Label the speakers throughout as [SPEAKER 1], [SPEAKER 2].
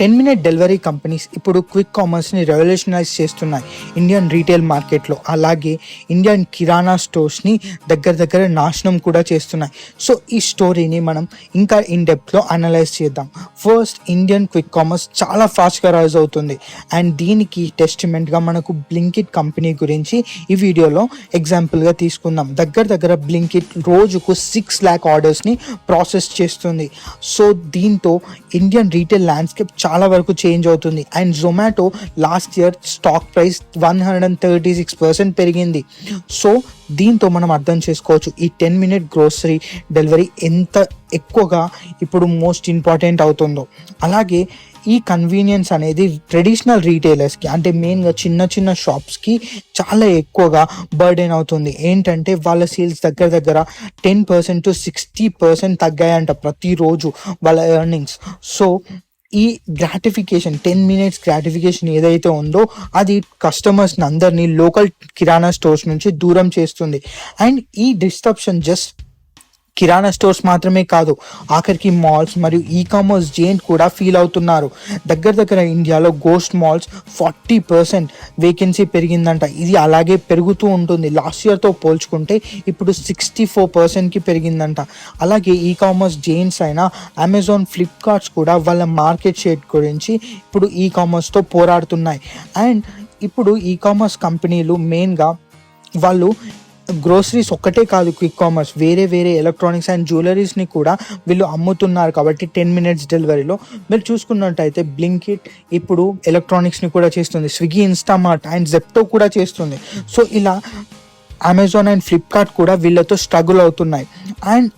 [SPEAKER 1] 10-minute delivery companies ఇప్పుడు quick కామర్స్ని revolutionise చేస్తున్నాయి Indian retail మార్కెట్లో. అలాగే ఇండియన్ కిరాణా స్టోర్స్ని దగ్గర నాశనం కూడా చేస్తున్నాయి. సో ఈ స్టోరీని మనం ఇంకా ఇన్ డెప్త్లో అనలైజ్ చేద్దాం. ఫస్ట్, ఇండియన్ క్విక్ కామర్స్ చాలా ఫాస్ట్గా రైజ్ అవుతుంది అండ్ దీనికి టెస్టిమెంట్గా మనకు బ్లింకిట్ కంపెనీ గురించి ఈ వీడియోలో ఎగ్జాంపుల్గా తీసుకుందాం. దగ్గర బ్లింకిట్ రోజుకు 6 lakh ఆర్డర్స్ని ప్రాసెస్ చేస్తుంది. సో దీంతో ఇండియన్ రీటైల్ ల్యాండ్స్కేప్ చాలా వరకు చేంజ్ అవుతుంది. And Zomato last year stock price 136% పెరిగింది. సో దీంతో మనం అర్థం చేసుకోవచ్చు ఈ 10-minute గ్రోసరీ డెలివరీ ఎంత ఎక్కువగా ఇప్పుడు మోస్ట్ ఇంపార్టెంట్ అవుతుందో. అలాగే ఈ కన్వీనియన్స్ అనేది ట్రెడిషనల్ రీటైలర్స్కి అంటే మెయిన్గా చిన్న షాప్స్కి చాలా ఎక్కువగా బర్డెన్ అవుతుంది. ఏంటంటే వాళ్ళ సేల్స్ దగ్గర 10% to 60% తగ్గాయంట ప్రతిరోజు వాళ్ళ ఎర్నింగ్స్. సో ఈ గ్రాటిఫికేషన్ 10 minutes గ్రాటిఫికేషన్ ఏదైతే ఉందో అది కస్టమర్స్ని అందరినీ లోకల్ కిరాణా స్టోర్స్ నుంచి దూరం చేస్తుంది. అండ్ ఈ డిస్ట్రప్షన్ జస్ట్ కిరాణా స్టోర్స్ మాత్రమే కాదు, ఆఖరికి మాల్స్ మరియు ఈ కామర్స్ జెయింట్ కూడా ఫీల్ అవుతున్నారు. దగ్గర ఇండియాలో గోస్ట్ మాల్స్ 40% వేకెన్సీ పెరిగిందంట. ఇది అలాగే పెరుగుతూ ఉంటుంది. లాస్ట్ ఇయర్తో పోల్చుకుంటే ఇప్పుడు 64%కి పెరిగిందంట. అలాగే ఈ కామర్స్ జెయింట్స్ అయిన అమెజాన్, ఫ్లిప్కార్ట్స్ కూడా వాళ్ళ మార్కెట్ షేర్ గురించి ఇప్పుడు ఈ కామర్స్తో పోరాడుతున్నాయి. అండ్ ఇప్పుడు ఈ కామర్స్ కంపెనీలు మెయిన్గా వాళ్ళు గ్రోసరీస్ ఒక్కటే కాదు, క్విక్ కామర్స్ వేరే ఎలక్ట్రానిక్స్ అండ్ జ్యువెలరీస్ని కూడా వీళ్ళు అమ్ముతున్నారు. కాబట్టి 10 minutes డెలివరీలో మీరు చూసుకున్నట్టయితే బ్లింకిట్ ఇప్పుడు ఎలక్ట్రానిక్స్ని కూడా చేస్తుంది, స్విగ్గీ, ఇన్స్టామార్ట్ అండ్ జెప్టో కూడా చేస్తుంది. సో ఇలా అమెజాన్ అండ్ ఫ్లిప్కార్ట్ కూడా వీళ్ళతో స్ట్రగుల్ అవుతున్నాయి. అండ్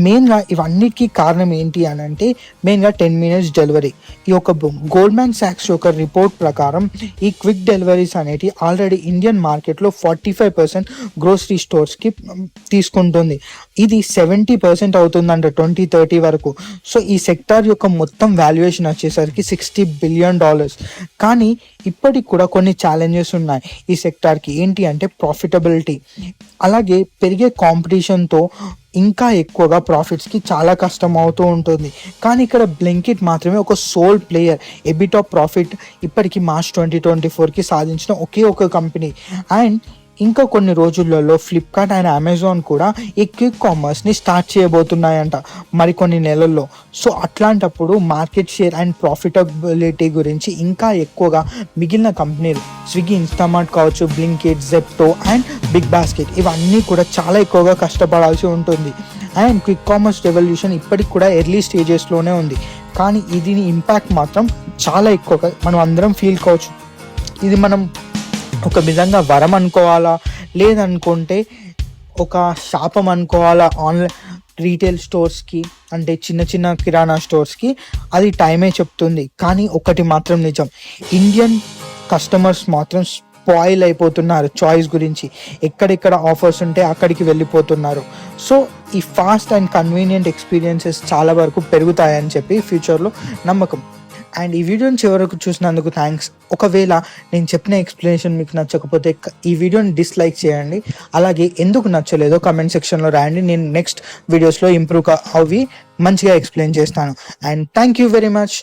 [SPEAKER 1] మెయిన్గా ఇవన్నిటికీ కారణం ఏంటి అని అంటే మెయిన్గా 10 minutes డెలివరీ. ఈ యొక్క గోల్డ్మ్యాన్ సాక్స్ యొక్క రిపోర్ట్ ప్రకారం ఈ క్విక్ డెలివరీస్ అనేటి ఆల్రెడీ ఇండియన్ మార్కెట్లో 45% గ్రోసరీ స్టోర్స్కి తీసుకుంటుంది. ఇది 70% అవుతుందంట 2030 వరకు. సో ఈ సెక్టార్ యొక్క మొత్తం వాల్యుయేషన్ వచ్చేసరికి $60 billion. కానీ ఇప్పటికి కూడా కొన్ని ఛాలెంజెస్ ఉన్నాయి ఈ సెక్టార్కి. ఏంటి అంటే ప్రాఫిటబిలిటీ, అలాగే పెరిగే కాంపిటీషన్తో ఇంకా ఎక్కువగా ప్రాఫిట్స్కి చాలా కష్టం అవుతూ ఉంటుంది. కానీ ఇక్కడ బ్లింకిట్ మాత్రమే ఒక సోల్ ప్లేయర్. ఎబిటా ప్రాఫిట్ ఇప్పటికీ మార్చ్ 2024కి సాధించిన ఒకే ఒక కంపెనీ. అండ్ ఇంకా కొన్ని రోజులలో ఫ్లిప్కార్ట్ అండ్ అమెజాన్ కూడా ఈ క్విక్ కామర్స్ని స్టార్ట్ చేయబోతున్నాయంట మరికొన్ని నెలల్లో. సో అట్లాంటప్పుడు మార్కెట్ షేర్ అండ్ ప్రాఫిటబిలిటీ గురించి ఇంకా ఎక్కువగా మిగిలిన కంపెనీలు స్విగ్గీ, ఇన్స్టామార్ట్ కావచ్చు, బ్లింకిట్, జెప్టో అండ్ బిగ్ బాస్కెట్ ఇవన్నీ కూడా చాలా ఎక్కువగా కష్టపడాల్సి ఉంటుంది. అండ్ క్విక్ కామర్స్ రెవల్యూషన్ ఇప్పటికి కూడా ఎర్లీ స్టేజెస్లోనే ఉంది. కానీ ఇది ఇంపాక్ట్ మాత్రం చాలా ఎక్కువగా మనం అందరం ఫీల్ కావచ్చు. ఇది మనం ఒక విధంగా వరం అనుకోవాలా, లేదనుకుంటే ఒక శాపం అనుకోవాలా ఆన్లైన్ రీటైల్ స్టోర్స్కి, అంటే చిన్న కిరాణా స్టోర్స్కి అది టైమే చెప్తుంది. కానీ ఒకటి మాత్రం నిజం, ఇండియన్ కస్టమర్స్ మాత్రం స్పాయిల్ అయిపోతున్నారు చాయిస్ గురించి. ఎక్కడెక్కడ ఆఫర్స్ ఉంటే అక్కడికి వెళ్ళిపోతున్నారు. సో ఈ ఫాస్ట్ అండ్ కన్వీనియంట్ ఎక్స్పీరియన్సెస్ చాలా వరకు పెరుగుతాయని చెప్పి ఫ్యూచర్లో నమ్మకం. అండ్ ఈ వీడియోని చివరకు చూసినందుకు థ్యాంక్స్. ఒకవేళ నేను చెప్పిన ఎక్స్ప్లెనేషన్ మీకు నచ్చకపోతే ఈ వీడియోని డిస్లైక్ చేయండి. అలాగే ఎందుకు నచ్చలేదో కమెంట్ సెక్షన్లో రాయండి. నేను నెక్స్ట్ వీడియోస్లో ఇంప్రూవ్ అవి మంచిగా ఎక్స్ప్లెయిన్ చేస్తాను. And thank you very much.